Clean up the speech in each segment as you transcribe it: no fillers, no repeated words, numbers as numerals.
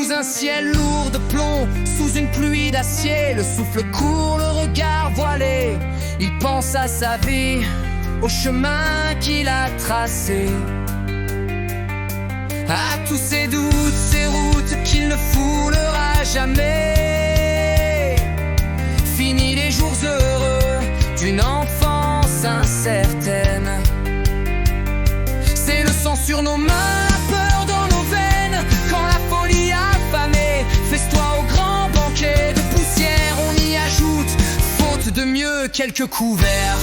Sous un ciel lourd de plomb, sous une pluie d'acier, le souffle court, le regard voilé. Il pense à sa vie, au chemin qu'il a tracé, à tous ses doutes, ces routes qu'il ne foulera jamais. Fini les jours heureux d'une enfance incertaine. C'est le sang sur nos mains, la peur dans nos veines. Quand la folie affamée festoie au grand banquet de poussière, on y ajoute, faute de mieux, quelques couverts.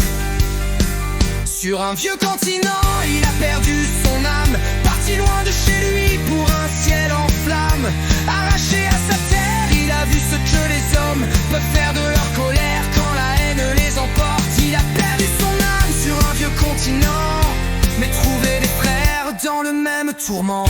Sur un vieux continent, il a perdu son âme, parti loin de chez lui pour un ciel en flammes. Arraché à sa terre, il a vu ce que les hommes peuvent faire de leur colère quand la haine les emporte. Il a perdu son âme sur un vieux continent, mais trouvé des frères dans le même tourment.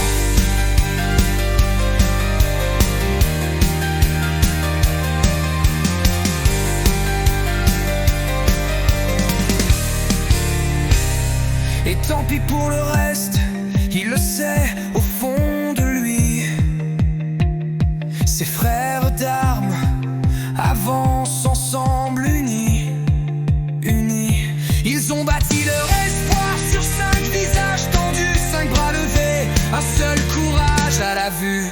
Et tant pis pour le reste, il le sait au fond de lui. Ses frères d'armes avancent ensemble unis, unis. Ils ont bâti leur espoir sur 5 visages tendus, 5 bras levés, un seul courage à la vue.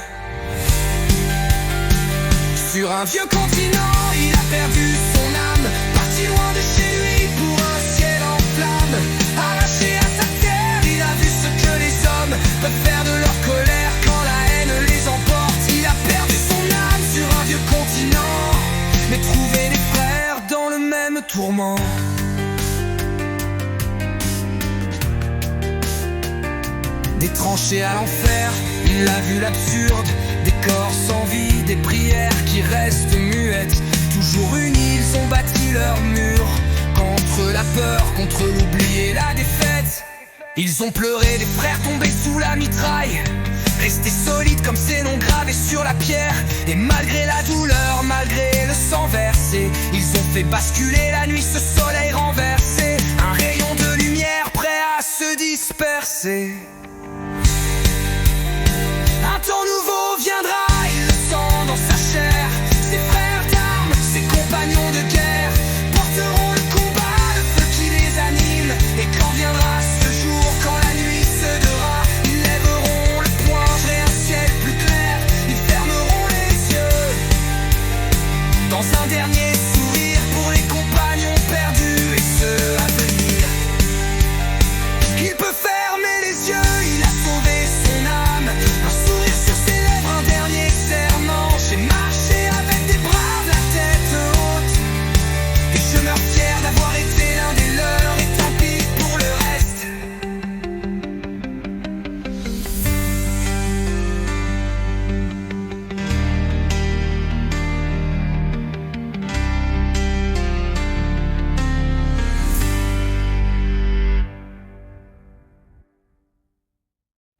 Sur un vieux continent, il a perdu son âme, parti loin de chez lui pour un ciel en flammes. Arraché à sa terre, il a vu ce que les hommes peuvent faire de leur colère quand la haine les emporte. Il a perdu son âme sur un vieux continent, mais trouvé des frères dans le même tourment. Des tranchées à l'enfer, il a vu l'absurde, des corps sans vie, des prières qui restent muettes. Toujours unis, ils ont bâti leur mur, contre la peur, contre l'oubli et la défaite. Ils ont pleuré des frères tombés sous la mitraille, restés solides comme ces noms gravés sur la pierre. Et malgré la douleur, malgré le sang versé, ils ont fait basculer la nuit, ce soleil renversé. Un rayon de lumière prêt à se disperser.